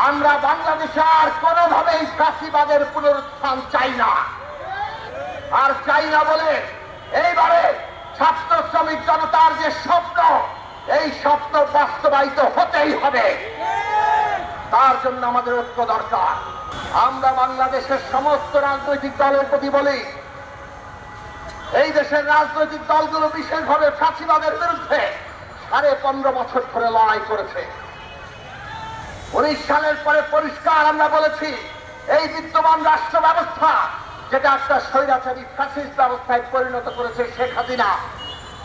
আমরা বাংলাদেশে আর কোনোভাবেই ফ্যাসিবাদের পুনরুত্থান চাই না, আর চাই না বলে এইবারে ছাত্র শ্রমিক জনতার যে স্বপ্ন, এই স্বপ্ন বাস্তবায়িত হতেই হবে। তার জন্য আমাদের ঐক্য দরকার। আমরা বাংলাদেশের সমস্ত রাজনৈতিক দলের প্রতি বলি, এই দেশের রাজনৈতিক দলগুলো বিশেষভাবে ফ্যাসিবাদের বিরুদ্ধে 15.5 বছর ধরে লড়াই করেছে। 19 সালের পরে পরিষ্কার আমরা বলেছি, এই বিদ্যমান রাষ্ট্র ব্যবস্থা যেটা একটা স্বৈরাচারী ফ্যাসিস্ট ব্যবস্থায় পরিণত করেছে শেখ হাসিনা,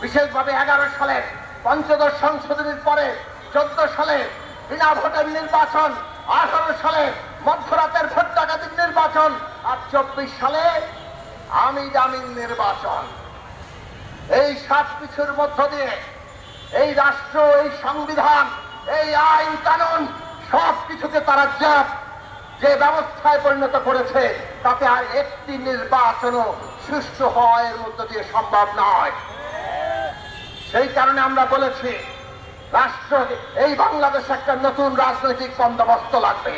বিশেষভাবে 11 সালের পঞ্চদশ সংশোধনীর পরে 14 সালে বিনা ভোটের নির্বাচন, 18 সালে মধ্যরাতের ভোট ডাকাতির নির্বাচন, আর 24 সালে আমি জামিন নির্বাচন। এই 7 কিছুর মধ্য দিয়ে এই রাষ্ট্র, এই সংবিধান, এই আইন কানুন সবকিছুকে তারা যে ব্যবস্থায় পরিণত করেছে, তাতে আর একটি নির্বাচনও সুষ্ঠু হওয়া এর মধ্য দিয়ে সম্ভব নয়। সেই কারণে আমরা বলেছি, রাষ্ট্র এই বাংলাদেশে একটা নতুন রাজনৈতিক বন্দোবস্ত লাগবে,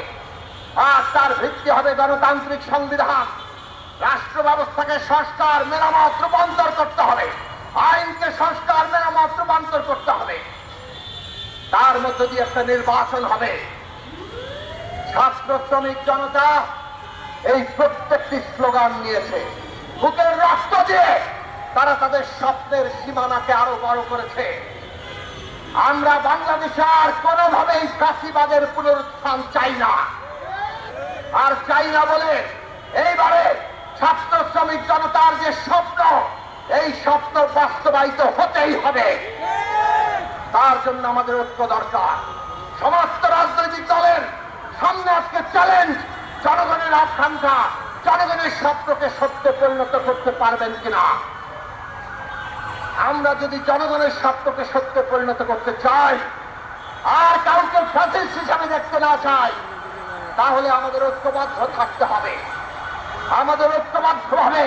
আর তার ভিত্তি হবে গণতান্ত্রিক সংবিধান। রাষ্ট্র ব্যবস্থাকে সংস্কার, মেরামত, রূপান্তর করতে হবে, আইনকে সংস্কার, মেরামত, রূপান্তর করতে হবে, তার মধ্য দিয়ে একটা নির্বাচন হবে। ছাত্র শ্রমিক জনতা এই প্রত্যেকটি স্লোগান নিয়েছে, বুকের রক্ত দিয়ে তারা তাদের স্বপ্নের সীমানাকে আরো বড় করেছে। আমরা বাংলাদেশে আর কোনোভাবেই ফ্যাসিবাদের পুনরুত্থান চাই না, আর চাই না বলে এইবারে ছাত্র শ্রমিক জনতার যে স্বপ্ন, এই স্বপ্ন বাস্তবায়িত হতেই হবে। তার জন্য আমাদের ঐক্য দরকার। সমস্ত রাজনৈতিক দলের সামনে আজকে চ্যালেঞ্জ, জনগণের আকাঙ্ক্ষা, জনগণের স্বপ্নকে সত্যে পরিণত করতে পারবেন কিনা। আমরা যদি জনগণের স্বপ্নকে সত্যে পরিণত করতে চাই, আর কাউকে ফ্যাসিস্ট হিসাবে দেখতে না চাই, তাহলে আমাদের ঐক্যবদ্ধ থাকতে হবে। আমাদের ঐক্যবদ্ধভাবে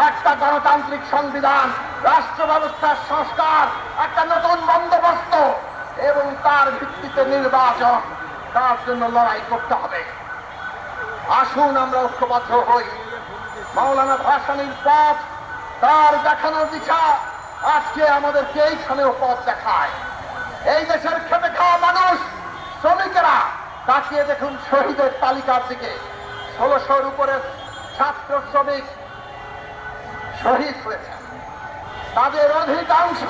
একটা গণতান্ত্রিক সংবিধান, রাষ্ট্র ব্যবস্থার সংস্কার, একটা নতুন বন্দোবস্ত এবং তার ভিত্তিতে নির্বাচন, তার জন্য লড়াই করতে হবে। আসুন আমরা ঐক্যবদ্ধ হই। মাওলানা ভাসানীর পথ, তার দেখানোর দিশা আজকে আমাদেরকে এইখানেও পথ দেখায়। এই দেশের খেটে খাওয়া মানুষ, শ্রমিকেরা তাকিয়ে দেখুন শহীদের তালিকার দিকে। 1600-র উপরে ছাত্র শ্রমিক শহীদ হয়েছে, তাদের অধিকাংশ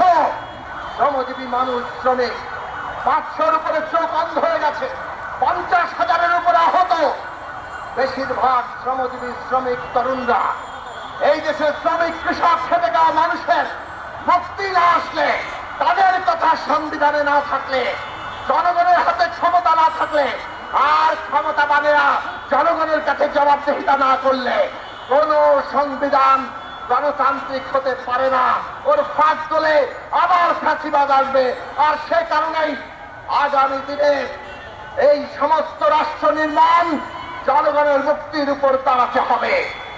শ্রমজীবী মানুষ, শ্রমিক। 500-র উপরে চোখ অন্ধ হয়ে গেছে, 50,000-এর উপরে আহত, বেশিরভাগ শ্রমজীবী শ্রমিক তরুণরা। এই দেশের শ্রমিক, কৃষক, খেটে খাওয়া মানুষের মুক্তি না আসলে, তাদের কথা সংবিধানে না থাকলে, জনগণের হাতে ক্ষমতা না থাকলে, আর ক্ষমতাবানেরা জনগণের কাছে জবাবদিহিতা না করলে, কোন সংবিধান গণতান্ত্রিক হতে পারে না। ওর ফাঁক তোলে আবার ফ্যাসিবাদ আসবে। আর সে কারণেই আগামী দিনে এই সমস্ত রাষ্ট্র নির্মাণ জনগণের মুক্তির উপর দাঁড়াতে হবে।